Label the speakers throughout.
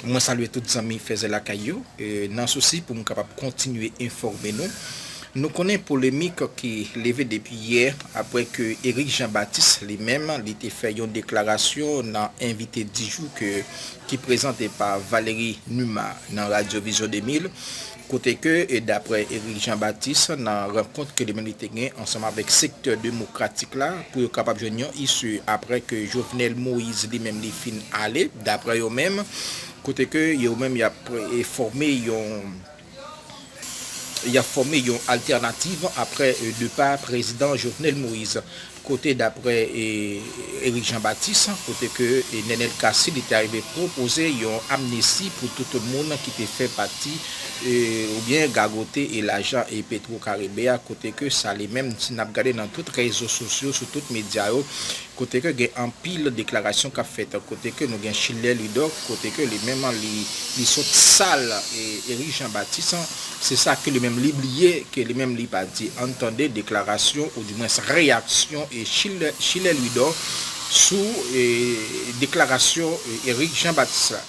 Speaker 1: Moi saluer tous les amis faisait la caillou dans souci pour nous capable continuer informer nous. Nous connaissons polémique qui est levée depuis hier après que Éric Jean-Baptiste lui-même a fait une déclaration dans invité 10 jours qui présenté par Valérie Numa dans Radio Vision 2000. Côté que, et d'après Éric Jean-Baptiste, dans la rencontre que les militaires ensemble avec le secteur démocratique là, pour être capable de venir issu après que Jovenel Moïse lui-même les fin aller, d'après eux-mêmes, côté que eux-mêmes a formé il a formé une alternative après le départ président Jovenel Moïse. Côté d'après Éric Jean-Baptiste, côté que Nenel Kassil était arrivé proposer une amnistie pour tout le monde qui était fait partie ou bien gagoté et l'agent et Petro-Caribéa, côté que ça les mêmes n'a regardé dans tous les réseaux sociaux, sur tous les médias, côté que il y a un pile de déclarations qu'a fait, côté que nous avons Chile Ludor, côté que les mêmes les sont sales et Éric Jean-Baptiste, c'est ça que les mêmes liblier que les mêmes li pas dit, entendez déclaration ou du moins réaction et Chile Ludor sous déclaration Éric Jean-Baptiste.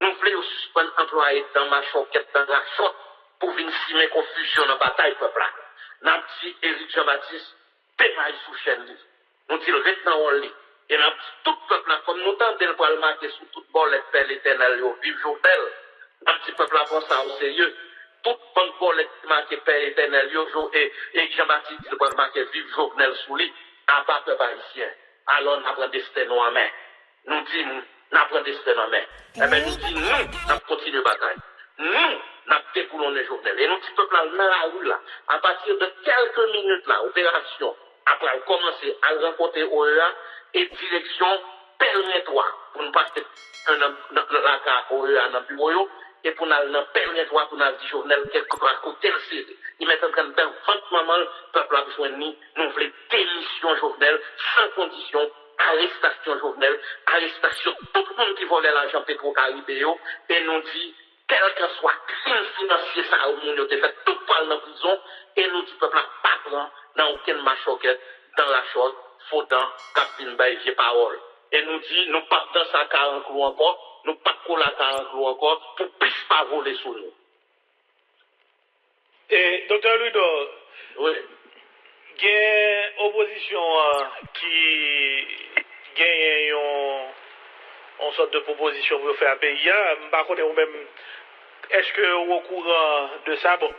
Speaker 2: Nous voulons suspendre employé dans ma choquette, dans la choc, pour venir simer confusion dans la bataille peuple. Nous avons dit Éric Jean-Baptiste, démarre sous chaîne. Nous disons reste dans le lit. Et nous avons dit tout le peuple, comme nous tentons pour le marquer sous toute bol, l'espère l'éternel, vive Jovenel. Nous avons dit peuple, prend ça au sérieux. Tout bon bol, marqué Père éternel, et Jean-Baptiste dit le marquer vive Jovenel sous lui, à part peuple haïtien. Alors nous avons destin en main. Nous disons, nous avons destin en main. Eh bien, nous disons, nous avons continué la bataille. Nous avons déboulonné Jovenel. Et nous disons, peuple, dans la rue, là, à partir de quelques minutes, là, opération, après commencer à rencontrer OEA et direction Pernet-toi, pour nous passer la carte OEA dans le bureau, et pour nous aller dans Pernet-toi, pour nous dire Jovenel, quelque part, côté le CD. Il met en train de faire 20 moments, le peuple a besoin de nous voulons démission Jovenel, sans condition, arrestation Jovenel, arrestation tout le monde qui volait l'argent Petro-Caribéo, et nous dit, quel que soit crime financier, ça, au monde, il fait tout par dans la prison, et nous dit, peuple, pas prendre dans aucune machoquette, dans la chose, faut dans, Captain Bay, j'ai parole. Et nous dit, nous pas dans sa 40 clous encore, nous pas pour la 40 clous encore, pour plus pas voler sur nous.
Speaker 3: Et, docteur Ludo,
Speaker 2: oui.
Speaker 3: Il y a une opposition qui gagne une sorte de proposition pour faire un pays. Par contre, vous-même, est-ce que vous êtes au courant de ça? Bon,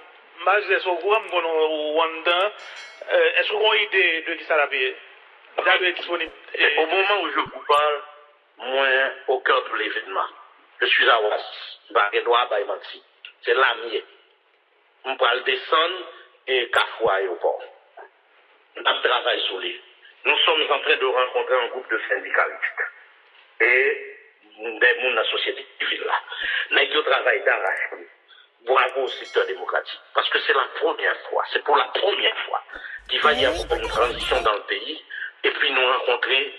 Speaker 3: moi, je suis au courant, au Rwanda. Est-ce que vous avez une idée de qui ça l'a payé?
Speaker 2: Au moment où je vous parle, moi, au cœur de l'événement, je suis à Ouass, Baguenois, Baïmanti. C'est l'ami. On parle descendre et Kafou aéroport. On travaille sur lui. Nous sommes en train de rencontrer un groupe de syndicalistes et des gens de la société civile là. Nous travaillons d'arrache. Bravo au secteur démocratique. Parce que c'est la première fois, c'est pour la première fois qu'il va y avoir une transition dans le pays. Et puis nous rencontrer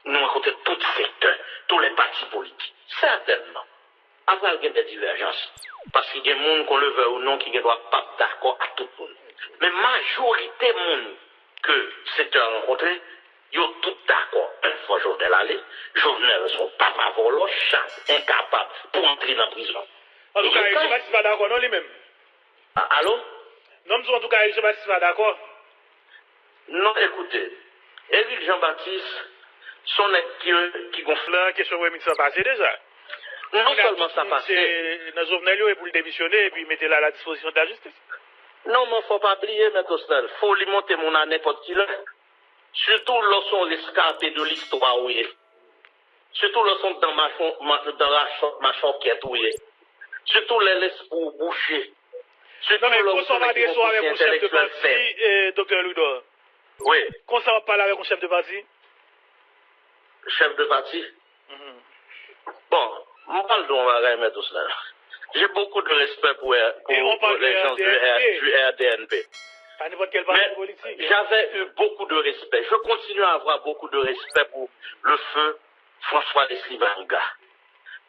Speaker 2: tous les secteurs, tous les partis politiques. Certainement. Après, il y a des divergences. Parce qu'il y a des gens qu'on le veut ou non qui ne doivent pas être d'accord à tout le monde. Mais majorité de monde que le secteur a rencontré, ils sont tous d'accord. Une fois Jovenel allé, Jovenel son papa volo, incapable pour entrer dans la prison.
Speaker 3: En tout cas, il ne sont pas d'accord, non, lui-même.
Speaker 2: Allô?
Speaker 3: Non, en tout cas, il ne sont pas d'accord.
Speaker 2: Non, écoutez, Éric Jean-Baptiste, son acte qui gonfle.
Speaker 3: La question est mise à passer déjà.
Speaker 2: Non seulement ça passe.
Speaker 3: Dans Jovenel, pour le démissionner et puis mettre là à la disposition de la justice.
Speaker 2: Non, mais il ne faut pas oublier, M. Tosnel. Il faut lui monter mon à n'importe qui là. Surtout lorsqu'on l'escapé de l'histoire où il est. Surtout lorsqu'on dans ma choquette où il est. Surtout les laisse pour boucher. Surtout
Speaker 3: non, mais quand on va dire ça avec mon chef de parti, Dr. Ludor.
Speaker 2: Oui.
Speaker 3: Quand on va parler avec mon chef de parti?
Speaker 2: Chef de parti? Bon, on parle de M. Tosnel. J'ai beaucoup de respect pour les gens du RDNP.
Speaker 3: À n'importe quel parti politique.
Speaker 2: J'avais eu beaucoup de respect. Je continue à avoir beaucoup de respect pour le feu François Leslie Manga.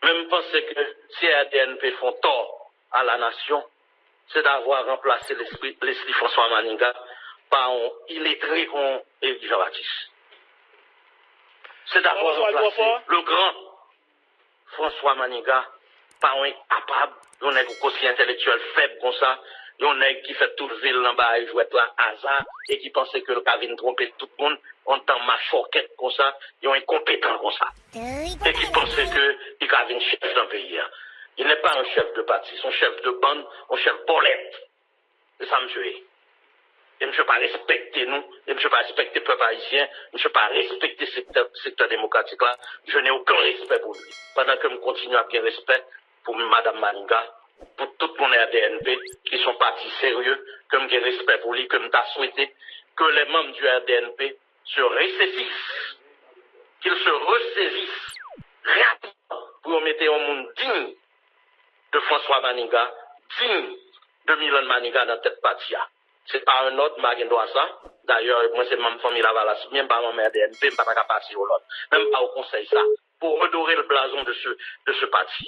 Speaker 2: Même penser que si RDNP font tort à la nation, c'est d'avoir remplacé Leslie François Maninga par un illettré comme Éric Jean-Baptiste. C'est d'avoir remplacé le grand François Maniga, pas un capable, on est aussi intellectuel faible comme ça, on est qui fait toute ville en bas et jouer là hasard et qui pensait que le Kavin trompait tout le monde en temps machoquette comme ça, ils ont incompétent comme ça. Et qui pensait que il Kavin chef d'un pays. Il n'est pas un chef de parti, son chef de bande, un chef bolette. C'est ça, monsieur. Et monsieur pas respecter nous, et monsieur pas respecter le peuple haïtien, monsieur pas respecter le secteur démocratique là, je n'ai aucun respect pour lui. Pendant que je continue à bien respect pour Madame Maniga, pour tout mon RDNP, qui sont partis sérieux, comme j'ai respect pour lui, comme t'as souhaité, que les membres du RDNP se ressaisissent, qu'ils se ressaisissent rapidement pour mettre un monde digne de François Maniga, digne de Milan Maniga dans cette partie. C'est pas un autre, je dois ça. D'ailleurs, moi, c'est ma famille Lavalas, même pas mon RDNP, je ne peux pas passer au l'autre. Même pas au conseil ça. Pour redorer le blason de ce parti.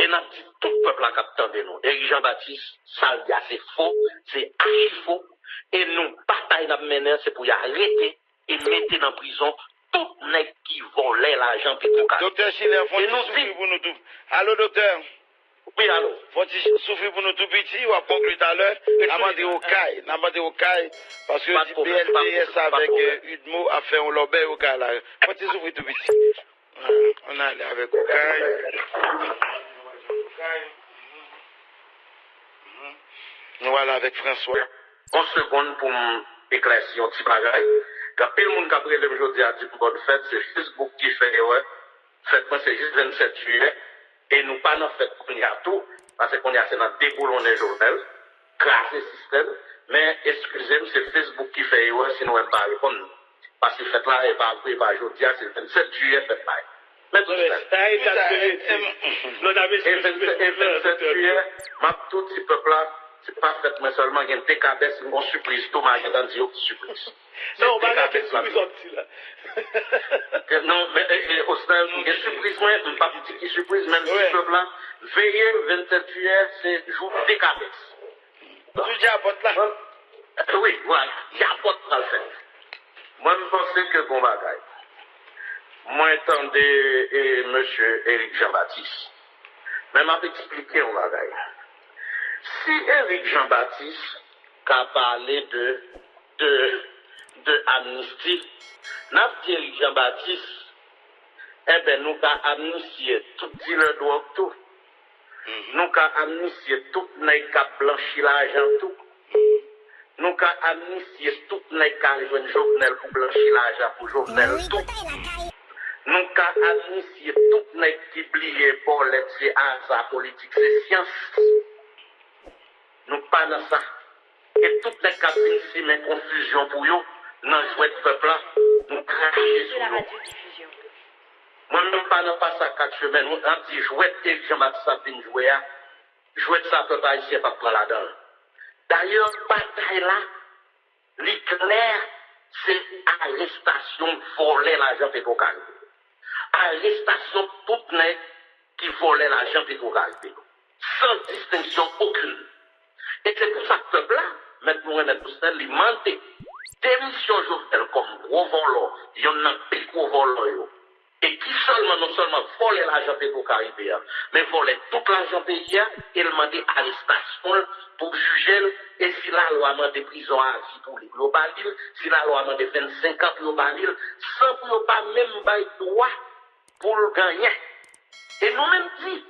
Speaker 2: Et n'a dit tout le peuple à captant de nous. Éric Jean-Baptiste, ça le dit, c'est faux, c'est archi faux. Et nous, bataille n'a mené, c'est pour y arrêter et mettre dans prison tout le monde qui volait l'argent Pétrocal.
Speaker 4: Docteur Schiller, faut-il souffrir pour nous tout. Allô, docteur?
Speaker 2: Oui, allô?
Speaker 4: Faut-il souffrir pour nous tout petit ou à conclure tout à l'heure? N'a demandé au CAI, parce que du BLTS avec Udmo a fait un lobby au CAI là. Faut-il souffrir tout petit? On a allé avec au CAI. Nous voilà avec François.
Speaker 2: En seconde pour m'éclaircir un petit bagage. Quand tout le monde a pris le aujourd'hui à dire bonne fête, c'est Facebook qui fait, ouais. Fête-moi, c'est juste 27 juillet. Et nous pas dans fête qu'on y a tout. Parce qu'on y a, c'est dans déboulonner journal. Classer système. Mais, excusez-moi, c'est Facebook qui fait, ouais, sinon elle ne va pas répondre. Parce que fête là, elle va après, aujourd'hui, c'est le 27 juillet, fête là. Mais tout ça.
Speaker 3: Et
Speaker 2: 27 juillet, ma tout petit peuple là, c'est pas fait, mais seulement il y a une TKBS, une bonne surprise, tout le monde a dit surprise.
Speaker 3: Non, on va regarder surprise en petit là.
Speaker 2: Non, mais au stade, il y a surprise, moi, une pas petite qui surprise, même si le peuple là, veiller le 27 juillet, c'est jour TKBS.
Speaker 4: Tu dis à votre là?
Speaker 2: Oui, voilà, il y a pas de le fait. Moi, je pense que bon bagaille. Moi, attendez, monsieur Éric Jean-Baptiste. Mais m'a expliqué un bagaille. Si Éric Jean-Baptiste a parlé de amnistie, n'a pas dit Éric Jean-Baptiste, eh ben, nous avons amnistié tout dealer de tout. Nous avons amnistié tout les qui blanchi l'argent tout. Nous avons amnistié tout les qui jouent Jovenel pour blanchir l'argent pour Jovenel tout. Nous avons amnistié tout les qui blient pour les hasards politiques, c'est science. Nous pas dans ça. Et toutes les cabines ici, mais confusion pour eux, dans jouet de peuple là, nous crachons sur nous. Moi-même, pas dans pas ça 4 semaines, nous avons dit jouet de Jean-Baptiste Sabine jouer à, jouet de ça, peuple haïtien, pas prendre là-dedans. D'ailleurs, bataille là, l'éclair, c'est arrestation, voler l'argent Pétrocal. Arrestation tout le monde qui volait l'argent Pétrocal. Sans distinction aucune. Et c'est pour ça que le peuple là, maintenant, il mentait. Démission Jovenel comme gros voleur, il y en a plus gros voleur. Et qui seulement, non seulement volait l'argent Pétro-Caribéen, mais volait tout l'argent paysan, il demandait arrestation pour juger, et si la loi demande prison à vie pour les globaliles, si la loi demande 25 ans globaliles, sans pour ne pas même bailler droit pour le gagner. Et nous-mêmes dit,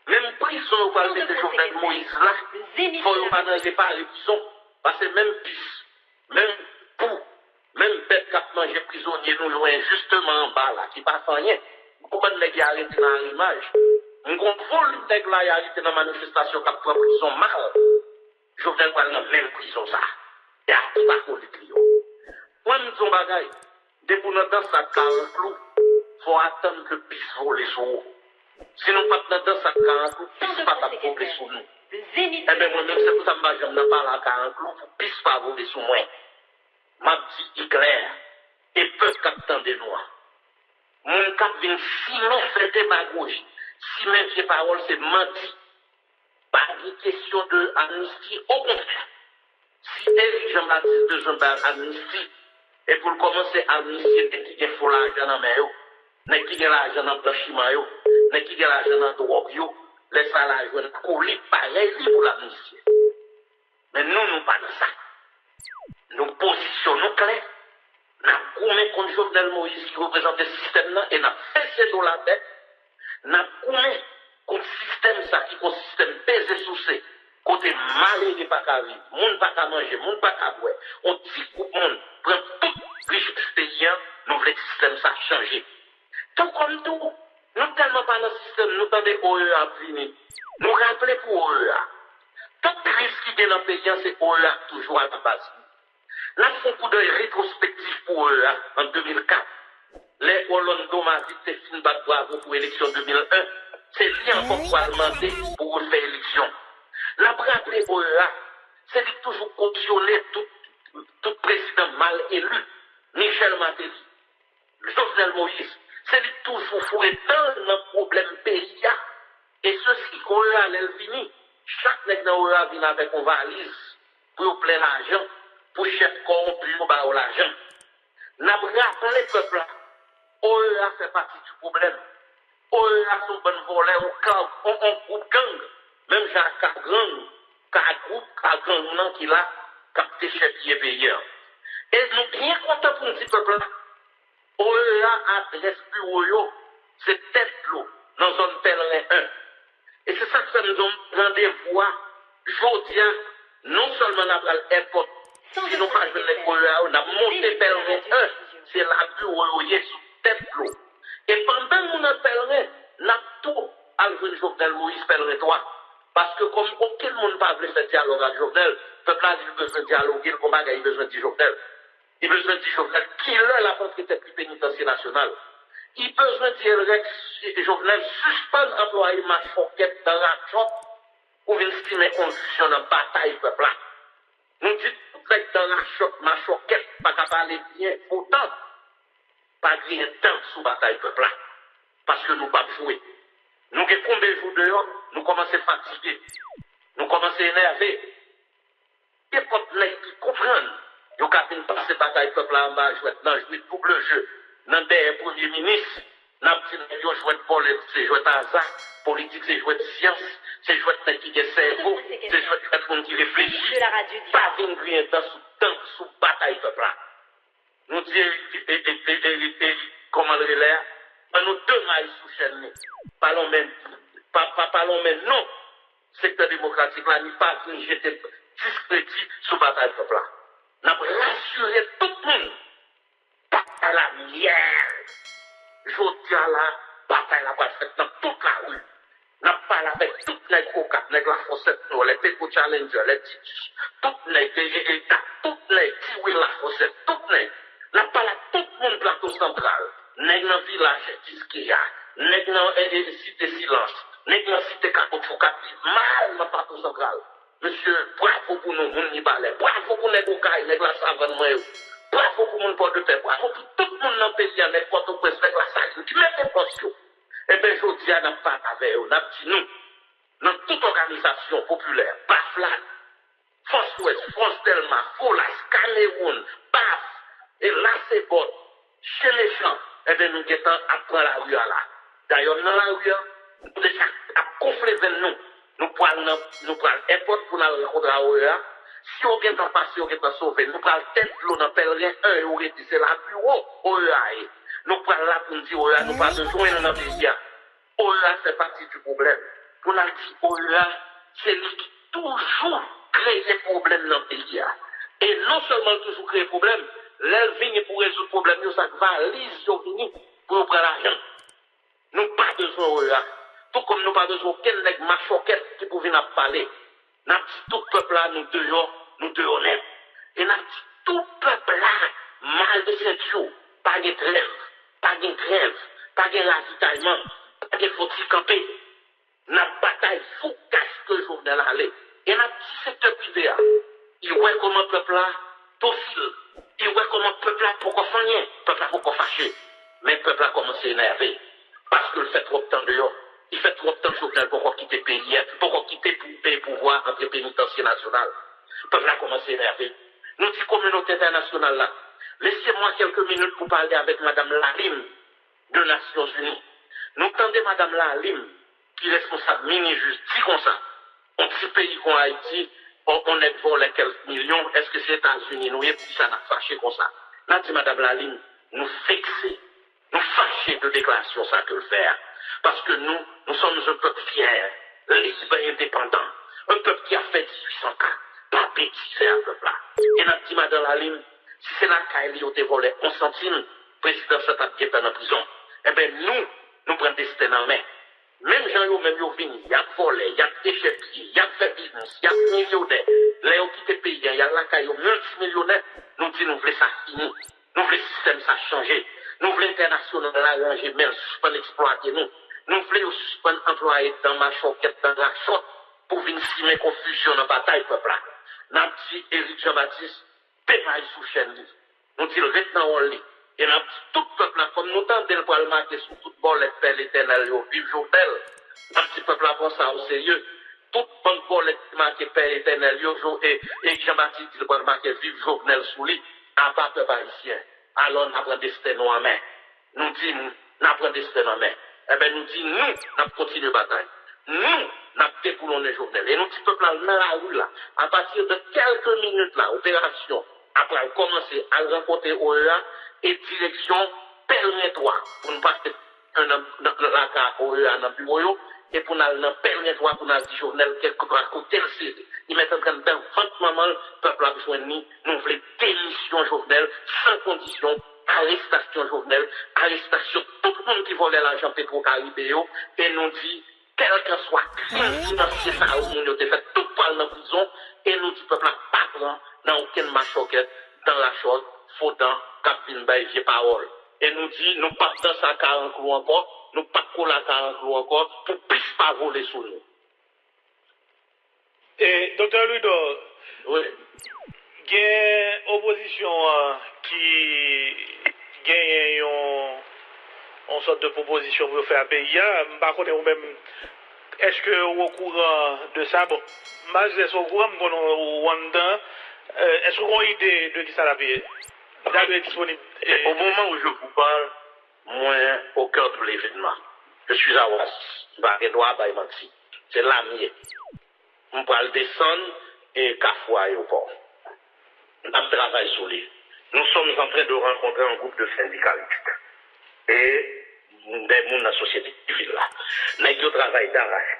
Speaker 2: même prison, on va mettre Jovenel Moïse là, il faut pas dans les prisons, parce que même pisse, même pour, même bête qui a mangé prisonnier, nous loin justement en bas là, qui passe rien. Pourquoi nous les arrêté dans l'image? Nous avons volume de gens arrêté dans la manifestation qui a pris prison mal. Jovenel va dans la même prison ça. Et à tout à cause de Clio. Moi, nous disons bagaille, dès pour nous dans sa carre clou, il faut attendre que puisse voler sur nous. Si nous pas dans sa carre clou, puisse pas voler sur nous. Eh bien, moi-même, c'est pour ça que je ne parle pas à carre clou, pour puisse pas voler sur moi. M'a dit clair, et peuple captant des noirs. Mon cap vient si mes fait démagogie, si mes vieilles paroles c'est menti. Pas de question de amnistie, au contraire. Si Éric Jean-Baptiste de Jean-Baptiste amnistie, et pour commencer à amnistier, qui a fou l'argent dans mes yeux, qui a l'argent dans le blanchiment, mais qui a l'argent dans drogue, les salariés jouent un colis pareil pour l'amnistie. Mais nous pas dans ça. Nous positionnons clair. Nous avons contre Jovenel Moïse qui représente le système et nous avons fait dans la tête. Nous avons contre le système ça qui est un système pesé sous ces côté malé de pas qu'à vivre, monde pas qu'à manger, monde pas qu'à boire. On petit groupe monde prend tout richesse pays, nous voulons que le système ça changer. Tout comme tout, nous tellement pas dans le système, nous tendez OEA venir. Nous rappelons pour OEA. Toute crise qui est dans le pays, c'est OEA toujours à la base. Là, il faut un coup d'œil rétrospectif pour OEA en 2004. Les Orlando Mazik, c'est fin de bravo pour l'élection 2001. C'est lui encore pour demander pour refaire l'élection. La rappelé OEA, c'est lui toujours cautionner tout président mal élu. Michel Matéli, Jovenel Moïse, c'est lui toujours fouet dans le problème pays. Et ceci, OEA, elle finit. Chaque nègre dans OEA vient avec une valise pour plein l'argent, pour chef corrompu pour bas l'argent. N'a rappelé le peuple. OEA fait partie du problème. OEA sont bonnes volets, on groupe gang. Même Jacques Gang, qu'un groupe qui l'a capté chef qui est payeur. Et nous bien contents pour ce peuple là. OEA adresse bureau, c'est tête l'eau, dans la zone pèlerin 1. Et c'est ça que ça nous donne rendez-vous. Aujourd'hui, non seulement on a pris l'airport, si nous pas joué les OEA, on a monté pèlerin 1, c'est la bureau qui est sous tête l'eau. Et pendant que nous avons pèlerin, nous avons tout à le Jovenel Moïse pèlerin 3. Parce que comme aucun monde ne parle de faire dialogue avec Jovenel, le peuple a besoin de dialoguer, le combat a besoin de Jovenel. Il a besoin de Jovenel qui est la propriété plus pénitentiaire nationale. Il a besoin de dire Jovenel suspend employé ma choquette dans la choc pour venir estimer confusion dans la bataille peuple. Nous disons tout dans la choc, ma choquette, pas qu'à parler bien, autant, pas rien de temps sous bataille peuple. Parce que nous ne pas jouer. Nous avons combien de jours dehors, nous commençons à fatiguer, nous commençons à énerver. Il y a des gens qui comprennent. Ils ont passé bataille peuple en bas, jouer double jeu. Dans des premiers ministres, nous avons joué de politique, c'est jouer de hasard, politique, c'est jouer de science, c'est jouer de qui est cerveau, c'est jouer de monde qui réfléchit. Pas une grille sous bataille peuple. Nous disons, comment le relais, nous deux mailles sous chaîne. Parlons même non, secteur démocratique là, ni pas jeter discrédit sous bataille peuple là. Nous avons rassuré tout le monde. Bataille la mière. Je dis à la bataille la faite dans toute la rue. Nous avons parlé avec toutes les cocates, les Fossette, les Péco Challenger, les Titus, toutes les Tiwi la Fossette, toutes les. Nous avons parlé à tout le monde plateau central. Nèg dans village Tiskia, nèg dans cité silence, nèg dans cité Kakotfouka, mal dans plateau central. Monsieur, bravo pour nous, moun ni balè, bravo pour nèg Okaï, nèg la savane moi. Bravo pour moun porte de paix, bravo pour tout le monde dans le pays, nèg porte de paix, nèg la savane, qui met des postes. Eh bien, je dis à n'a pas avec eux, n'a dit nous, dans toute organisation populaire, Baflan, Force Ouest, France Delma, Folas, Cameroun, Baf, et là c'est bon, chez les champs. Eh bien, nous guettons après la rue là. D'ailleurs, dans la rue, nous déjà à confler vers nous. Nous prenons n'importe pour nous rencontrer à OEA. Si on vient passer, on vient sauver. Nous prenons tête de l'eau dans pèlerin 1 et on dit c'est la plus haut OEA. Nous prenons là pour nous dire OEA, nous pas besoin de notre pays. OEA fait partie du problème. Pour nous dire OEA, c'est lui qui toujours crée des problèmes dans le pays. Et non seulement toujours crée des problèmes, l'elle pour résoudre le problème, ça valise pour prendre l'argent. Nous n'avons pas besoin OEA. Tout comme nous n'avons pas besoin aucun nègre machoquette qui peut venir parler. Nous avons dit tout le peuple là, nous deux honnêtes. Et nous avons dit tout le peuple là, mal de ceinture, pas de trêve, pas de grève, pas de ravitaillement, pas de faut-il camper. Nous avons bataille fou casse que le journal allait. Et nous avons dit secteur privé. Il voit comment le peuple là, docile. Il voit comment le peuple là, pourquoi fagner, le peuple là, pourquoi fâcher. Mais le peuple a commencé à énerver. Parce qu'il fait trop de temps dehors. Il fait trop de temps Jovenel pour quitter le pays, pour quitter le pouvoir entre les pénitentiaires nationales. Le peuple a commencé à énerver. Nous disons communauté internationale là. Laissez-moi quelques minutes pour parler avec Madame Lalim de Nations Unies. Nous tendez Madame Lalim, qui est responsable mini-juste, dit comme ça. Un petit pays comme Haïti, on est volé quelques millions, est-ce que c'est les États-Unis, nous, et puis ça n'a fâché comme ça. Là, dit Madame Lalim, nous vexés, nous fâchés de déclaration ça que le faire. Parce que nous sommes un peuple fier, libre et indépendant. Un peuple qui a fait 1804. Pas bêtiser un peuple là. Et nous dit Madame Lalim, si c'est la Kaili qui a volé 11 centimes, le président s'est bien en prison. Eh bien, nous prenons des destin en main. Même gens, même yo vini, y a volé, y a déchet, y a fait business, y a millionnaire. Là, yo quitté pays, y a la caille, multimillionnaire. Nous disons, nous voulons ça fini. Nous voulons le système ça changer. Nous voulons l'international l'arranger, mais suspendre exploiter nous. Nous voulons suspendre employer dans ma choquette, dans la chotte, pour venir simer confusion dans la bataille peuple là. Nous dit Éric Jean-Baptiste, pémaille sous chaîne. Nous disons, maintenant on lit. Et dans tout peuple là, comme nous tendons pour le marquer sous toute bolette, Père l'éternel, vive Journel. Un petit peuple là, prend ça au sérieux. Toute bonne bolette marquée Père l'éternel, et Jean-Baptiste dit pour le marquer vive Journel sous lui, à part peuple haïtien. Alors, nous apprenons destin en main. Nous disons, nous apprenons destin en main. Eh bien, nous disons, nous continuons la bataille. Nous déboulons les Journel. Et nous disons, peuple là, dans la rue là, à partir de quelques minutes là, opération, après commencer à rencontrer OEA, et direction Pellerin 3 pour nous passer la carte OEA dans le bureau et pour nous aller dans Pellerin 3 pour nous dire journal quelque part côté le CD. Ils mettent en train de faire 20 moments, le peuple a besoin de nous voulons démission journal sans condition, arrestation journal, arrestation tout le monde qui volait l'argent Petro-Caribéo et nous dit quel que soit crime financier ça a été fait tout par dans la prison et nous dit peuple n'a pas prend dans aucune machoquette dans la chose, faut dans Captain Bay, j'ai parole. Et nous dit, nous pas dans sa 40 clous encore, nous pas coller à 40 clous encore, pour plus pas voler sur nous.
Speaker 3: Et, Dr. Ludo,
Speaker 2: oui.
Speaker 3: Il y a une opposition qui gagne une sorte de proposition pour faire un pays. Par contre, même, est-ce que au courant de ça, bon, moi, je suis au courant, est-ce qu'on a une idée de qui ça l'a payé? Disponible.
Speaker 2: Au moment où je vous parle, moi, au cœur de l'événement, je suis à Ouassis, Edouard Baymansi. C'est l'ami. On parle descendre et Kafou aéroport. On travaille sur lui. Nous sommes en train de rencontrer un groupe de syndicalistes et des gens de la société civile là. Nous travaillons d'arrache.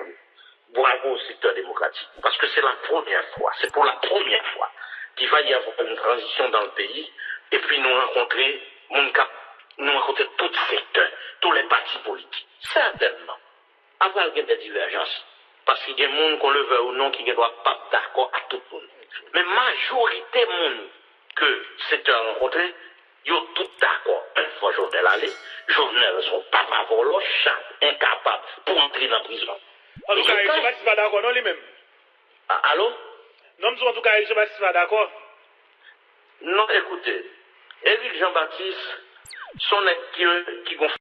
Speaker 2: Bravo au secteur démocratique. Parce que c'est la première fois, c'est pour la première fois qu'il va y avoir une transition dans le pays. Et puis nous rencontrer tous les secteurs, tous les partis politiques. Certainement. Après, il y a des divergences. Parce qu'il y a des gens qu'on le veut ou non qui ne doivent pas être d'accord à tout le monde. Mais majorité de gens que le secteur a rencontré, ils sont tous d'accord. Une fois Journel allé, Journel son papa volo, chat, incapable pour entrer dans la prison.
Speaker 3: En tout cas, ils ne sont pas d'accord, non, lui-même.
Speaker 2: Allô?
Speaker 3: Non, en tout cas, ils ne sont pas d'accord.
Speaker 2: Non, écoutez, Éric Jean-Baptiste, son qui gonfle.